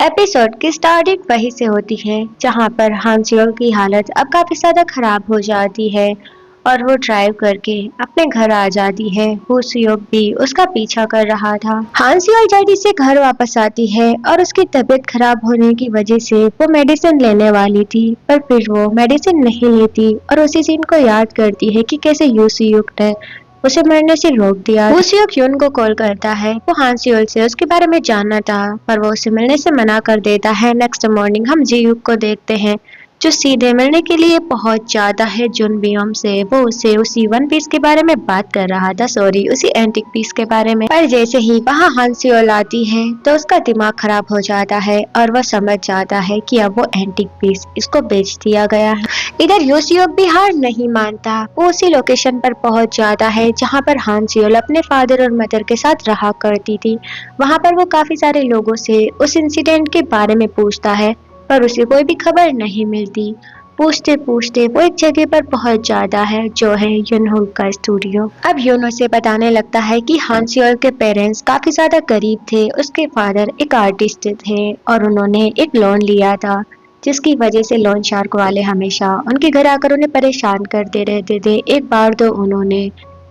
Episode की starting वहीं से होती है जहां पर हांसियोल की हालत अब काफी ज्यादा खराब हो जाती है और वो ड्राइव करके अपने घर आ जाती है। हुसियोक भी उसका पीछा कर रहा था। हांसियोल जल्दी से घर वापस आती है और उसकी तबीयत खराब होने की वजह से वो मेडिसिन लेने वाली थी, पर फिर वो मेडिसिन नहीं लेती और उसी सीन को याद करती है कि कैसे यूसियुक ने उसे मरने से रोक दिया। हुसियुक यून को कॉल करता है। वो हांसियोल से उसके बारे में जानना था, पर वो उसे मिलने से मना कर देता है। नेक्स्ट मॉर्निंग हम जीयुक को देखते हैं जो सीधे मिलने के लिए पहुंच जाता है जुनबियोम से। वो उसे उसी वन पीस के बारे में बात कर रहा था, सॉरी उसी एंटिक पीस के बारे में। पर जैसे ही वहाँ हांसियोल आती है तो उसका दिमाग खराब हो जाता है और वह समझ जाता है कि अब वो एंटिक पीस इसको बेच दिया गया है। इधर यूसियोक भी हार नहीं मानता। वो उसी लोकेशन पर पहुंच जाता है जहां पर हांसियोल अपने फादर और मदर के साथ रहा करती थी। वहां पर वो काफी सारे लोगों से उस इंसिडेंट के बारे में पूछता है, पर उसे कोई भी खबर नहीं मिलती। पूछते पूछते वो एक जगह पर पहुंच जाता है जो है यूनहुंग का स्टूडियो। अब यूनो से बताने लगता है कि हांसियोल के पेरेंट्स काफी ज्यादा गरीब थे। उसके फादर एक आर्टिस्ट थे और उन्होंने एक लोन लिया था, जिसकी वजह से लोन शार्क वाले हमेशा उनके घर आकर उन्हें परेशान करते रहते थे। एक बार तो उन्होंने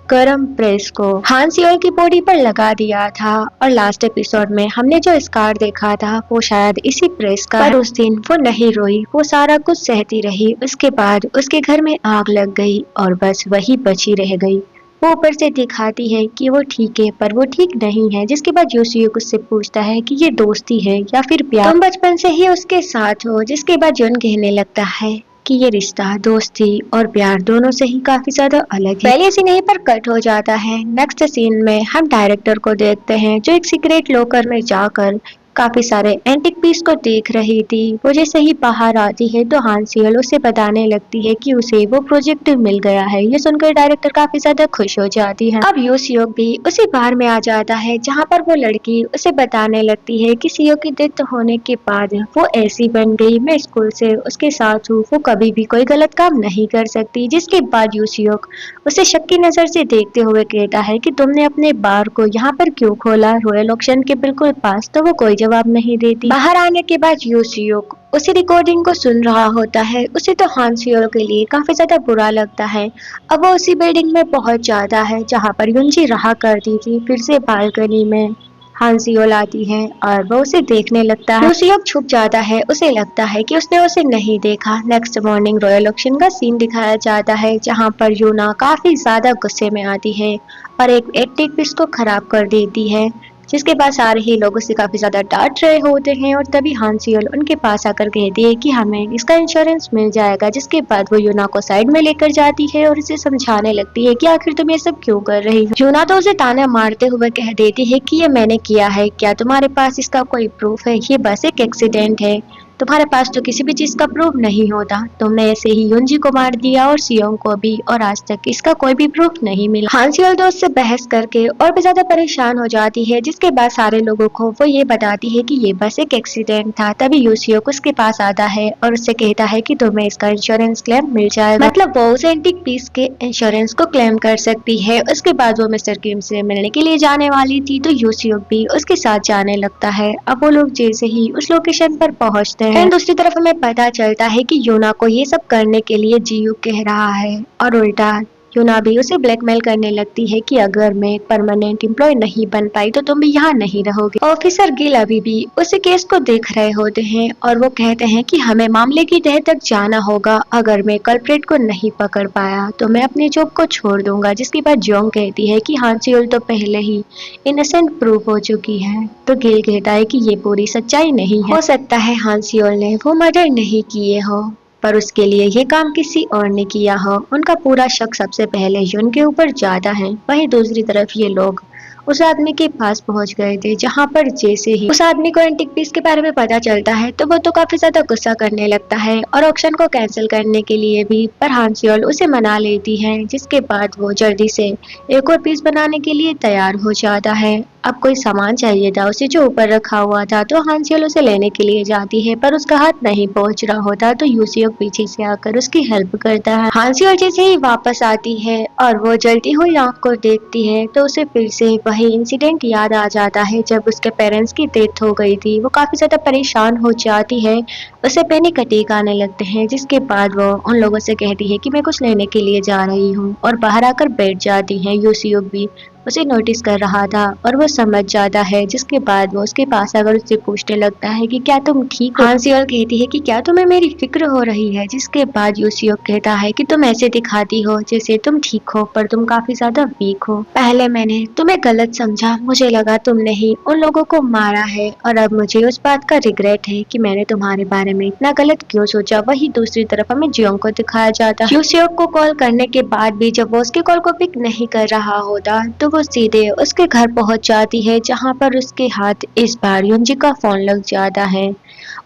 गरम प्रेस को हांसियोल की बॉडी पर लगा दिया था और लास्ट एपिसोड में हमने जो स्कार देखा था वो शायद इसी प्रेस का। पर उस दिन वो नहीं रोई, वो सारा कुछ सहती रही। उसके बाद उसके घर में आग लग गई और बस वही बची रह गई। वो ऊपर से दिखाती है कि वो ठीक है, पर वो ठीक नहीं है। जिसके बाद यूसियुक उससे पूछता है कि ये दोस्ती है या फिर प्यार, तुम बचपन से ही उसके साथ हो। जिसके बाद यून कहने लगता है कि ये रिश्ता दोस्ती और प्यार दोनों से ही काफी ज्यादा अलग है। पहले सीन यहीं पर कट हो जाता है। नेक्स्ट सीन में हम डायरेक्टर को देखते हैं जो एक सीक्रेट लॉकर में जाकर काफी सारे एंटिक पीस को देख रही थी। वो जैसे ही बाहर आती है तो हांसियोल उसे बताने लगती है कि उसे वो प्रोजेक्ट मिल गया है। ये सुनकर डायरेक्टर काफी ज्यादा खुश हो जाती है। अब यूसियोक भी उसी बार में आ जाता है जहाँ पर वो लड़की उसे बताने लगती है कि सीओ की डेथ होने के बाद वो ऐसी बन गई, मैं स्कूल से उसके साथ हूँ, वो कभी भी कोई गलत काम नहीं कर सकती। जिसके बाद यूसियोक उसे शक की नजर से देखते हुए कहता है कि तुमने अपने बार को यहाँ पर क्यों खोला, रॉयल ऑक्शन के बिल्कुल पास। तो वो कोई जवाब नहीं देती। बाहर आने के बाद यूसियोक उसी रिकॉर्डिंग को सुन रहा होता है। उसे तो हांसियोल के लिए काफी ज्यादा बुरा लगता है। अब वो उसी बिल्डिंग में पहुंच जाता है जहां पर युनजी रहा करती थी। फिर से बालकनी में हांसियोल आती है और वो उसे देखने लगता है। यूसियोक छुप जाता है, उसे लगता है कि उसने उसे नहीं देखा। नेक्स्ट मॉर्निंग रॉयल ऑक्शन का सीन दिखाया जाता है जहां पर यूना काफी ज्यादा गुस्से में आती है और एक एंटिक पीस को खराब कर देती है। जिसके बाद सारे ही लोग उसे काफी ज्यादा डांट रहे होते हैं और तभी हांसियोल उनके पास आकर कहती है कि हमें इसका इंश्योरेंस मिल जाएगा। जिसके बाद वो यूना को साइड में लेकर जाती है और उसे समझाने लगती है कि आखिर तुम ये सब क्यों कर रही हो। यूना तो उसे ताना मारते हुए कह देती है कि ये मैंने किया है, क्या तुम्हारे पास इसका कोई प्रूफ है? ये बस एक एक्सीडेंट है, तुम्हारे पास तो किसी भी चीज का प्रूफ नहीं होता। तुमने ऐसे ही युनजी को मार दिया और सियोंग को भी, और आज तक इसका कोई भी प्रूफ नहीं मिला। हांसियोल दोस्त से बहस करके और भी ज्यादा परेशान हो जाती है। जिसके बाद सारे लोगों को वो ये बताती है कि ये बस एक एक्सीडेंट था। तभी यूसियोक उसके पास आता है और उससे कहता है कि तुम्हें इसका इंश्योरेंस क्लेम मिल जाएगा, मतलब वो उस एंटिक पीस के इंश्योरेंस को क्लेम कर सकती है। उसके बाद वो मिस्टर किम से मिलने के लिए जाने वाली थी तो यूसियोक भी उसके साथ जाने लगता है। अब वो लोग जैसे ही उस लोकेशन पर पहुंचते हैं, दूसरी तरफ हमें पता चलता है कि यूना को ये सब करने के लिए जीयू कह रहा है और उल्टा यूना भी उसे ब्लैकमेल करने लगती है कि अगर मैं परमानेंट एम्प्लॉय नहीं बन पाई तो तुम भी यहाँ नहीं रहोगे। ऑफिसर गिल अभी भी उसी केस को देख रहे होते हैं और वो कहते हैं कि हमें मामले की तह तक जाना होगा। अगर मैं कल्प्रेट को नहीं पकड़ पाया तो मैं अपनी जॉब को छोड़ दूंगा। जिसके बाद जोंग कहती है कि हांसियोल तो पहले ही इनोसेंट प्रूफ हो चुकी है। तो गिल कहता है कि ये पूरी सच्चाई नहीं है, हो सकता है हांसियोल ने वो मर्डर नहीं किए हो, पर उसके लिए ये काम किसी और ने किया हो। उनका पूरा शक सबसे पहले यून के ऊपर ज्यादा है। वहीं दूसरी तरफ ये लोग उस आदमी के पास पहुंच गए थे जहां पर जैसे ही उस आदमी को एंटिक पीस के बारे में पता चलता है तो वो तो काफी ज्यादा गुस्सा करने लगता है और ऑक्शन को कैंसिल करने के लिए भी, पर हांसियोल उसे मना लेती है। जिसके बाद वो जल्दी से एक और पीस बनाने के लिए तैयार हो जाता है। अब कोई सामान चाहिए था उसे जो ऊपर रखा हुआ था, तो हांसियोल उसे लेने के लिए जाती है पर उसका हाथ नहीं पहुंच रहा होता तो यूसियोक पीछे से आकर उसकी हेल्प करता है। हांसियोल जैसे ही वापस आती है और वो जलती हुई आंख को देखती है तो उसे फिर से वही ही इंसिडेंट याद आ जाता है जब उसके पेरेंट्स की डेथ हो गई थी। वो काफी ज्यादा परेशान हो जाती है, उसे पैनिक अटैक आने लगते हैं, जिसके बाद वो उन लोगों से कहती है कि मैं कुछ लेने के लिए जा रही हूँ और बाहर आकर बैठ जाती है। यूसियुक भी उसे नोटिस कर रहा था और वो समझ जाता है, जिसके बाद वो उसके पास आकर उससे पूछने लगता है कि क्या तुम ठीक हो। हानसियोल कहती है कि क्या तुम्हें मेरी फिक्र हो रही है, जिसके बाद यूसियुक कहता है कि तुम ऐसे दिखाती हो जैसे तुम ठीक हो पर तुम काफी ज्यादा वीक हो। पहले मैंने तुम्हें गलत समझा, मुझे लगा तुमने ही उन लोगों को मारा है और अब मुझे उस बात का रिग्रेट है कि मैंने तुम्हारे बारे में इतना गलत क्यों सोचा। वही दूसरी तरफ हमें जियोंग को दिखाया जाता है। यूसियुक को कॉल करने के बाद भी जब वो उसके कॉल को पिक नहीं कर रहा होता तो वो सीधे उसके घर पहुंच जाती है, जहां पर उसके हाथ इस बार युंजी का फोन लग जाता है।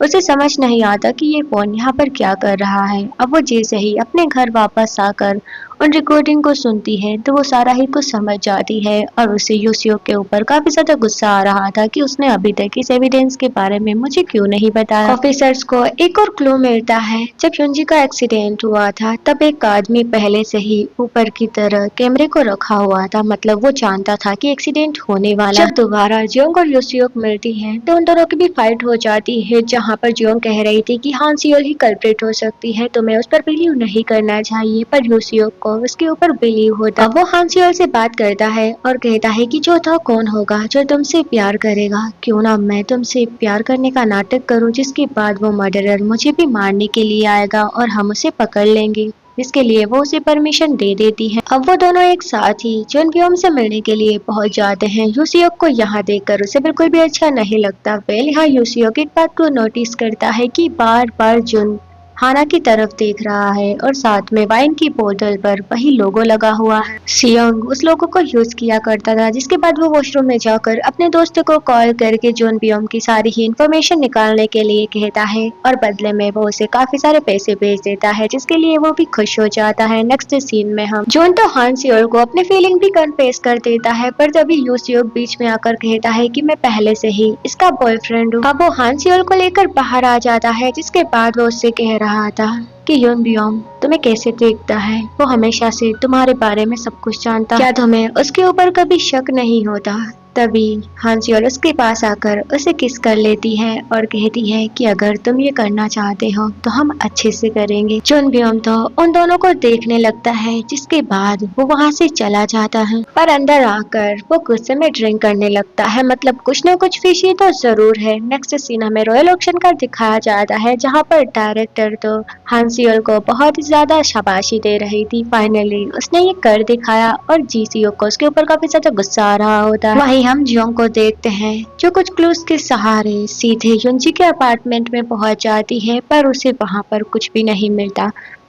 उसे समझ नहीं आता कि ये फोन यहाँ पर क्या कर रहा है। अब वो जैसे ही अपने घर वापस आकर उन रिकॉर्डिंग को सुनती है तो वो सारा ही कुछ समझ जाती है और उसे यूसियुक के ऊपर काफी ज्यादा गुस्सा आ रहा था कि उसने अभी तक इस एविडेंस के बारे में मुझे क्यों नहीं बताया। ऑफिसर्स को एक और क्लू मिलता है। जब युंजी का एक्सीडेंट हुआ था तब एक आदमी पहले से ही ऊपर की तरह कैमरे को रखा हुआ था, मतलब वो जानता था कि एक्सीडेंट होने वाला। जब दोबारा जियोंग और यूसियुक मिलती है तो उन दोनों की भी फाइट हो जाती है, जहाँ पर जियोंग कह रही थी कि हानसियोल ही कल्प्रिट हो सकती है, तुम्हें उस पर बिलीव नहीं करना चाहिए, पर यूसियुक को उसके ऊपर बिलीव होता। वो हानसियोल से बात करता है और कहता है कि चौथा कौन होगा जो तुमसे प्यार करेगा, क्यों ना मैं तुमसे प्यार करने का नाटक करूं, जिसके बाद वो मर्डरर मुझे भी मारने के लिए आएगा और हम उसे पकड़ लेंगे, जिसके लिए वो उसे परमिशन दे देती है। अब वो दोनों एक साथ ही जुनबियोम से मिलने के लिए पहुंच जाते हैं। यूसियुक को यहाँ देखकर उसे बिल्कुल भी अच्छा नहीं लगता। वेल यहाँ यूसियुक एक बात को नोटिस करता है कि बार बार जुन हाना की तरफ देख रहा है और साथ में वाइन की बोतल पर वही लोगो लगा हुआ है। सियोंग उस लोगो को यूज किया करता था, जिसके बाद वो वॉशरूम में जाकर अपने दोस्त को कॉल करके जुनबियोम की सारी ही इंफॉर्मेशन निकालने के लिए कहता है और बदले में वो उसे काफी सारे पैसे भेज देता है, जिसके लिए वो भी खुश हो जाता है। नेक्स्ट सीन में हम जोन तो हानसियोल को अपने फीलिंग भी कन्फेस कर देता है, पर तभी यूसियुक बीच में आकर कहता है कि मैं पहले से ही इसका बॉयफ्रेंड हूँ। अब वो हानसियोल को लेकर बाहर आ जाता है, जिसके बाद वो उससे कह रहा था कि युनबियोम तुम्हें कैसे देखता है, वो हमेशा से तुम्हारे बारे में सब कुछ जानता, क्या तुम्हें उसके ऊपर कभी शक नहीं होता। तभी हानसियोल उसके पास आकर उसे किस कर लेती है और कहती है कि अगर तुम ये करना चाहते हो तो हम अच्छे से करेंगे। जुनबियोम तो उन दोनों को देखने लगता है, जिसके बाद वो वहाँ से चला जाता है, पर अंदर आकर वो गुस्से में ड्रिंक करने लगता है, मतलब कुछ न कुछ फिशी तो जरूर है। नेक्स्ट सीन हमें रॉयल ऑक्शन का दिखाया जाता है, जहाँ पर डायरेक्टर तो हानसियोल को बहुत ही ज्यादा शाबाशी दे रही थी। फाइनली उसने ये कर दिखाया और जीसीयुक को उसके ऊपर काफी ज्यादा गुस्सा आ रहा होता है। वहीं हम जियोंग को देखते हैं जो कुछ क्लूज के सहारे सीधे युंजी के अपार्टमेंट में पहुंच जाती है, पर उसे वहां पर कुछ भी नहीं मिलता।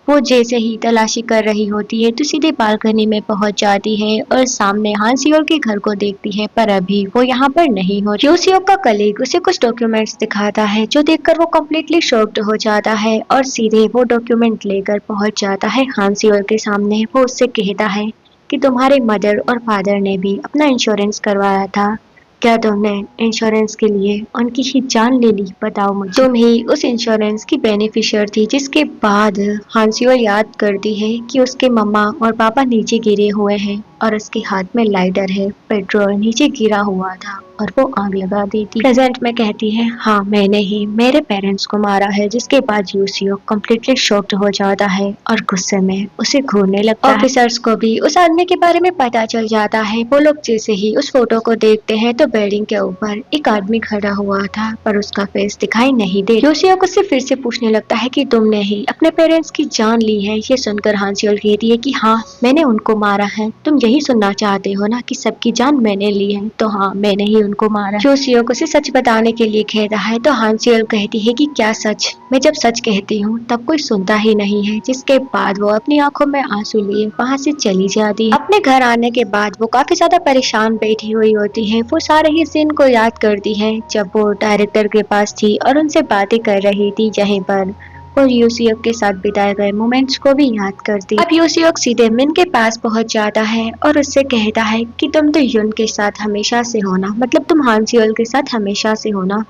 वो जैसे ही तलाशी कर रही होती है तो सीधे बालकनी में पहुंच जाती है और सामने हानसियोल के घर को देखती है, पर अभी वो यहाँ पर नहीं हो। यूसियुक का कलीग उसे कुछ डॉक्यूमेंट्स दिखाता है, जो देखकर वो कम्प्लीटली शॉक्ड हो जाता है और सीधे वो डॉक्यूमेंट लेकर पहुंच जाता है हानसियोल के सामने। वो उससे कहता है कि तुम्हारे मदर और फादर ने भी अपना इंश्योरेंस करवाया था, क्या तुमने इंश्योरेंस के लिए उनकी ही जान ले ली, बताओ मुझे। तुम ही उस इंश्योरेंस की बेनिफिशियर थी। जिसके बाद हानसियोल याद करती है कि उसके मम्मा और पापा नीचे गिरे हुए हैं और उसके हाथ में लाइटर है, पेट्रोल नीचे गिरा हुआ था और वो आग लगा देती। प्रेजेंट में कहती है हाँ मैंने ही मेरे पेरेंट्स को मारा है, जिसके बाद यूसियुक कम्प्लीटली शॉक्ड हो जाता है और गुस्से में उसे घूरने लगता है। ऑफिसर्स को भी उस आदमी के बारे में पता चल जाता है। वो लोग जैसे ही उस फोटो को देखते हैं तो बिल्डिंग के ऊपर एक आदमी खड़ा हुआ था, पर उसका फेस दिखाई नहीं दे। यूसियुक उससे फिर से पूछने लगता है कि तुमने ही अपने पेरेंट्स की जान ली है। ये सुनकर हानसियोल कहती है कि हाँ मैंने उनको मारा है। तुम यही सुनना चाहते हो ना कि सबकी जान मैंने ली है, तो हाँ मैंने ही उनको मारा। यूसियुक उसे सच बताने के लिए कहता है तो हानसियोल कहती है कि क्या सच? मैं जब सच कहती हूँ तब कोई सुनता ही नहीं है। जिसके बाद वो अपनी आंखों में आंसू लिए वहाँ से चली जाती है। अपने घर आने के बाद वो काफी ज्यादा परेशान बैठी हुई होती है। वो सारे ही सीन को याद करती है जब वो डायरेक्टर के पास थी और उनसे बातें कर रही थी, जहीं पर और यूसियुक के साथ बिताए गए मोमेंट्स को भी याद करती। अब यूसियुक सीधे मिन के पास पहुंच जाता है और उससे कहता है कि तुम तो युन के साथ हमेशा से होना, मतलब तुम हानसियोल के साथ हमेशा से होना,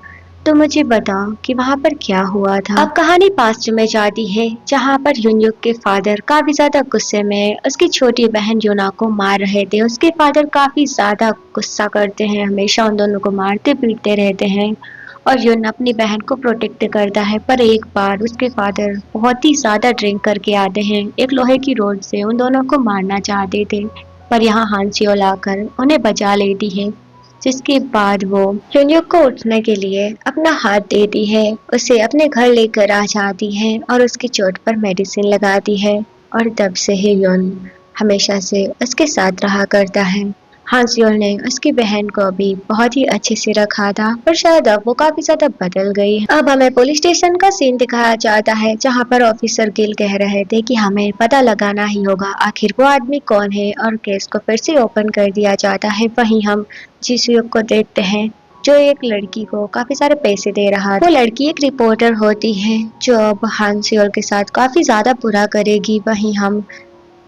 तो मुझे बताओ कि वहाँ पर क्या हुआ था। अब कहानी पास्ट में जाती है, जहाँ पर युनयुक के फादर काफी ज्यादा गुस्से में उसकी छोटी बहन यूना को मार रहे थे। उसके फादर काफी ज्यादा गुस्सा करते हैं, हमेशा उन दोनों को मारते पीटते रहते हैं और युन अपनी बहन को प्रोटेक्ट करता है। पर एक बार उसके फादर बहुत ही ज्यादा ड्रिंक करके आते हैं, एक लोहे की रोड से उन दोनों को मारना चाहते थे, पर यहाँ हांसियोल आकर उन्हें बचा लेती है, जिसके बाद वो युनयुक को उठने के लिए अपना हाथ देती है, उसे अपने घर लेकर आ जाती है और उसकी चोट पर मेडिसिन लगाती है। और तब से ही युन हमेशा से उसके साथ रहा करता है। हांसियोल ने उसकी बहन को भी बहुत ही अच्छे से रखा था, पर शायद अब वो काफी ज्यादा बदल गई है। अब हमें पुलिस स्टेशन का सीन दिखाया जाता है, जहाँ पर ऑफिसर गिल कह रहे थे कि हमें पता लगाना ही होगा आखिर वो आदमी कौन है, और केस को फिर से ओपन कर दिया जाता है। वहीं हम जिसुक को देखते हैं, जो एक लड़की को काफी सारे पैसे दे रहा है। वो लड़की एक रिपोर्टर होती है, जो अब हांसियोल के साथ काफी ज्यादा बुरा करेगी। वहीं हम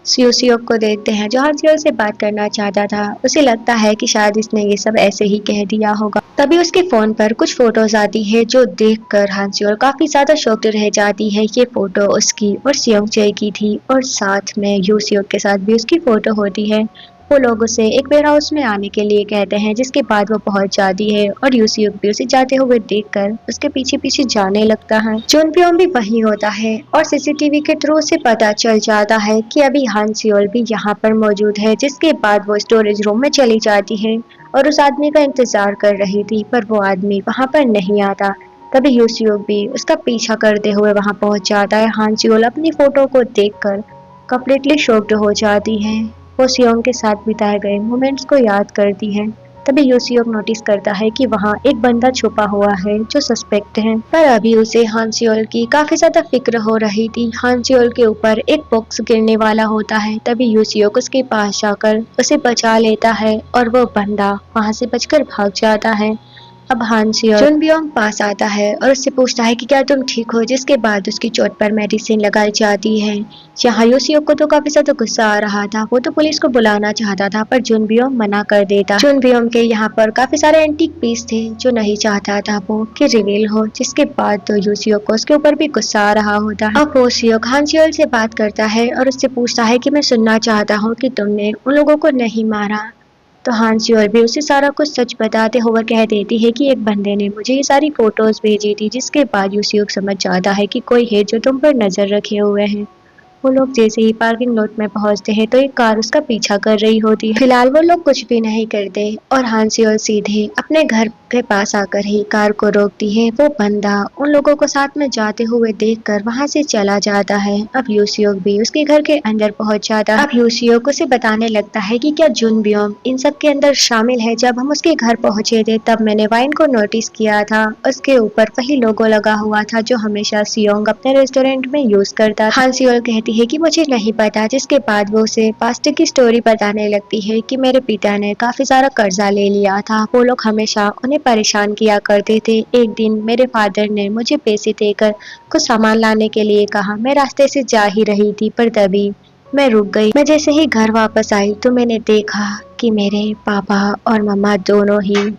सियोसियोक को देखते हैं, जो हांसियोल से बात करना चाहता था। उसे लगता है कि शायद इसने ये सब ऐसे ही कह दिया होगा। तभी उसके फोन पर कुछ फोटोज आती है, जो देखकर हांसियोल काफी ज्यादा शॉक्ड रह जाती है। ये फोटो उसकी और सियोंगचे की थी, और साथ में यूसियोक के साथ भी उसकी फोटो होती है। वो लोग उसे एक वेयर हाउस में आने के लिए कहते हैं, जिसके बाद वो पहुंच जाती है और यूसियोक भी उसे जाते हुए देखकर उसके पीछे पीछे जाने लगता है। चुनपियोंग भी वहीं होता है और सीसीटीवी के थ्रू उसे पता चल जाता है कि अभी हांसियोल भी यहाँ पर मौजूद है, जिसके बाद वो स्टोरेज रूम में चली जाती है और उस आदमी का इंतजार कर रही थी, पर वो आदमी वहाँ पर नहीं आता। तभी यूसियोक भी उसका पीछा करते हुए वहाँ पहुंच जाता है। हांसियोल अपनी फोटो को देखकर कंप्लीटली शॉक्ड हो जाती है। वो सियोंग के साथ बिताए गए मोमेंट्स को याद करती है। तभी यूसियोक नोटिस करता है कि वहाँ एक बंदा छुपा हुआ है जो सस्पेक्ट है, पर अभी उसे हांसियोल की काफी ज्यादा फिक्र हो रही थी। हांसियोल के ऊपर एक बॉक्स गिरने वाला होता है, तभी यूसियोक उसके पास जाकर उसे बचा लेता है और वो बंदा वहाँ से बचकर भाग जाता है। अब हांसियोल चुनबियोंग पास आता है और उससे पूछता है कि क्या तुम ठीक हो, जिसके बाद उसकी चोट पर मेडिसिन लगाई जाती है। यहाँ यूसियोक को तो काफी ज्यादा गुस्सा आ रहा था, वो तो पुलिस को बुलाना चाहता था, पर चुनबियोंग मना कर देता। चुनबियोंग के यहाँ पर काफी सारे एंटीक पीस थे, जो नहीं चाहता था वो कि रिवील हो, जिसके बाद तो यूसियोक को उसके ऊपर भी गुस्सा आ रहा होता है। अब यूसियोक हांसियोल से बात करता है और उससे पूछता है कि मैं सुनना चाहता हूँ कि तुमने उन लोगों को नहीं मारा। तो हांसियोल भी उसे सारा कुछ सच बताते हुए कह देती है कि एक बंदे ने मुझे ये सारी फोटोज भेजी थी, जिसके बाद यूसियोक समझ जाता है कि कोई है जो तुम पर नजर रखे हुए हैं। वो लोग जैसे ही पार्किंग लॉट में पहुंचते हैं तो एक कार उसका पीछा कर रही होती है। फिलहाल वो लोग कुछ भी नहीं करते और हांसियोल सीधे अपने घर के पास आकर ही कार को रोकती है। वो बंदा उन लोगों को साथ में जाते हुए देखकर वहां से चला जाता है। अब यूसियोक भी उसके घर के अंदर पहुंच जाता है। अब यूसियोक उसे बताने लगता है कि क्या जुनबियोंग इन सब के अंदर शामिल है। जब हम उसके घर पहुंचे थे तब मैंने वाइन को नोटिस किया था, उसके ऊपर वही लोगो लगा हुआ था जो हमेशा सियोंग अपने रेस्टोरेंट में यूज करता। हांसियोल कहती है कि मुझे नहीं पता, जिसके बाद वो उसे पास्ट की स्टोरी बताने लगती है कि मेरे पिता ने काफी सारा कर्जा ले लिया था, वो लोग हमेशा उन्हें परेशान किया करते थे। एक दिन मेरे फादर ने मुझे पैसे देकर कुछ सामान लाने के लिए कहा, मैं रास्ते से जा ही रही थी, पर तभी मैं रुक गई। मैं जैसे ही घर वापस आई तो मैंने देखा कि मेरे पापा और मम्मा दोनों ही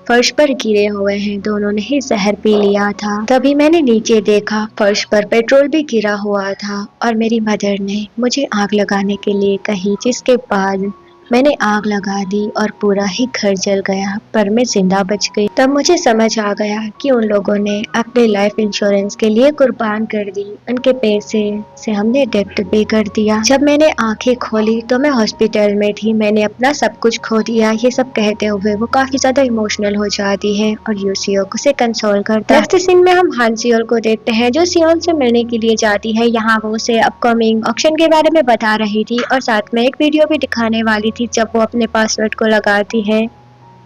फर्श पर गिरे हुए हैं, दोनों ने ही जहर पी लिया था। तभी मैंने नीचे देखा, फर्श पर पेट्रोल भी गिरा हुआ था और मेरी मदर ने मुझे आग लगाने के लिए कही, जिसके बाद मैंने आग लगा दी और पूरा ही घर जल गया, पर मैं जिंदा बच गई। तब मुझे समझ आ गया कि उन लोगों ने अपने लाइफ इंश्योरेंस के लिए कुर्बान कर दी, उनके पैसे से हमने डेब्ट पे कर दिया। जब मैंने आंखें खोली तो मैं हॉस्पिटल में थी, मैंने अपना सब कुछ खो दिया। ये सब कहते हुए वो काफी ज्यादा इमोशनल हो जाती है और यूसियोक उसे कंसोल करता है। नेक्स्ट सीन में हम हांसियोल को देखते हैं, जो सियोन से मिलने के लिए जाती है। यहाँ वो उसे अपकमिंग ऑक्शन के बारे में बता रही थी और साथ में एक वीडियो भी दिखाने वाली थी। जब वो अपने पासवर्ड को लगाती है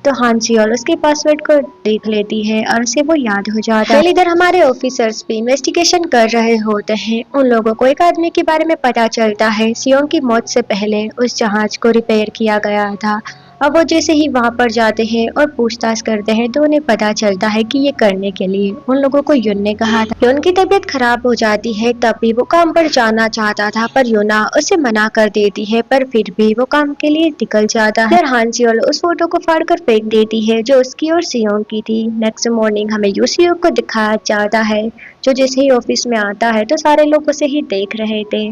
तो हांसियोल उसके पासवर्ड को देख लेती है और उसे वो याद हो जाता है। इधर हमारे ऑफिसर्स भी इन्वेस्टिगेशन कर रहे होते हैं। उन लोगों को एक आदमी के बारे में पता चलता है, सियोंग की मौत से पहले उस जहाज को रिपेयर किया गया था अब वो जैसे ही वहां पर जाते हैं और पूछताछ करते हैं तो उन्हें पता चलता है कि ये करने के लिए उन लोगों को युन ने कहा था। युन की तबीयत खराब हो जाती है, तब भी वो काम पर जाना चाहता था पर युना उसे मना कर देती है, पर फिर भी वो काम के लिए निकल जाता है। फिर हांसियोल उस फोटो को फाड़कर फेंक देती है जो उसकी और सियोंग की थी। नेक्स्ट मॉर्निंग हमें यूसियोक को दिखाया जाता है जो जैसे ही ऑफिस में आता है तो सारे लोग उसे ही देख रहे थे।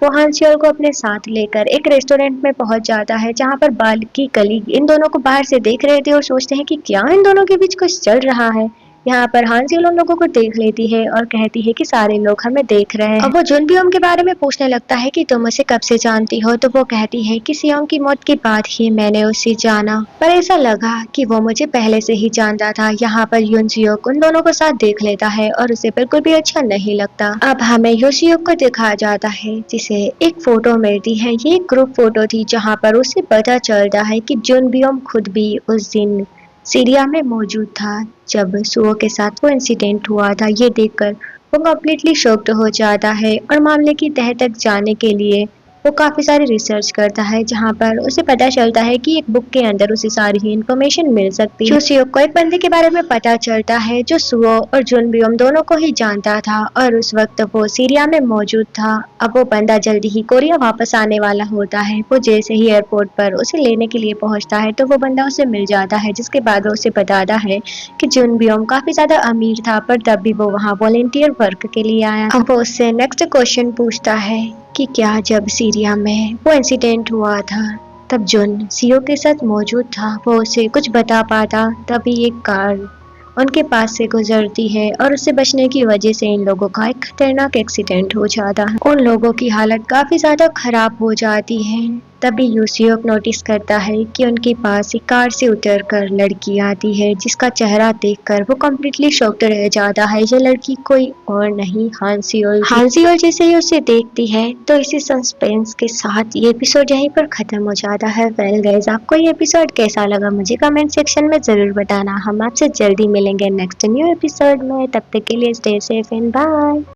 वो हांसियोल को अपने साथ लेकर एक रेस्टोरेंट में पहुंच जाता है जहां पर बाल की कलीग इन दोनों को बाहर से देख रहे थे और सोचते हैं कि क्या इन दोनों के बीच कुछ चल रहा है। यहाँ पर हांसियोल उन लोगों को देख लेती है और कहती है कि सारे लोग हमें देख रहे हैं। अब वो जुनबियोम के बारे में पूछने लगता है कि तुम उसे कब से जानती हो, तो वो कहती है कि सियोंग की मौत के बाद ही मैंने उसे जाना, पर ऐसा लगा कि वो मुझे पहले से ही जानता था। यहाँ पर युन सियोक उन दोनों को साथ देख लेता है और उसे बिल्कुल भी अच्छा नहीं लगता। अब हमें योसियोक को दिखाया जाता है जिसे एक फोटो मिलती है। ये एक ग्रुप फोटो थी जहाँ पर उसे पता चलता है कि जुनबियोम खुद भी उस दिन सीरिया में मौजूद था जब सुओ के साथ वो इंसिडेंट हुआ था। ये देखकर वो कम्प्लीटली शॉक्ड हो जाता है और मामले की तह तक जाने के लिए वो काफी सारी रिसर्च करता है जहाँ पर उसे पता चलता है कि एक बुक के अंदर उसे सारी ही इंफॉर्मेशन मिल सकती है। यूसियोक को एक बंदे के बारे में पता चलता है जो सुओ और जुनबियोम दोनों को ही जानता था और उस वक्त वो सीरिया में मौजूद था। अब वो बंदा जल्दी ही कोरिया वापस आने वाला होता है। वो जैसे ही एयरपोर्ट पर उसे लेने के लिए पहुंचता है तो वो बंदा उसे मिल जाता है जिसके बाद वो उसे बताता है कि जुनबियोम काफी ज्यादा अमीर था पर तब भी वो वहाँ वॉलेंटियर वर्क के लिए आया। अब वो उससे नेक्स्ट क्वेश्चन पूछता है कि क्या जब सीरिया में वो इंसिडेंट हुआ था तब जुन सीओ के साथ मौजूद था। वो उसे कुछ बता पाता। तभी एक कार उनके पास से गुजरती है और उससे बचने की वजह से इन लोगों का एक खतरनाक एक्सीडेंट हो जाता है। उन लोगों की हालत काफी ज्यादा खराब हो जाती है। तभी यूसियोक नोटिस करता है कि उनके पास एक कार से उतरकर लड़की आती है जिसका चेहरा देखकर वो कम्प्लीटली शॉक्ड रह जाता है। ये लड़की कोई और नहीं हांसियोल। हांसियोल जैसे ही उसे देखती है तो इसी सस्पेंस के साथ ये एपिसोड यहीं पर खत्म हो जाता है। वेल गाइस, आपको ये एपिसोड कैसा लगा मुझे कमेंट सेक्शन में जरूर बताना। हम आपसे जल्दी मिलेंगे नेक्स्ट न्यू एपिसोड में। तब तक के लिए स्टे सेफ एंड बाय।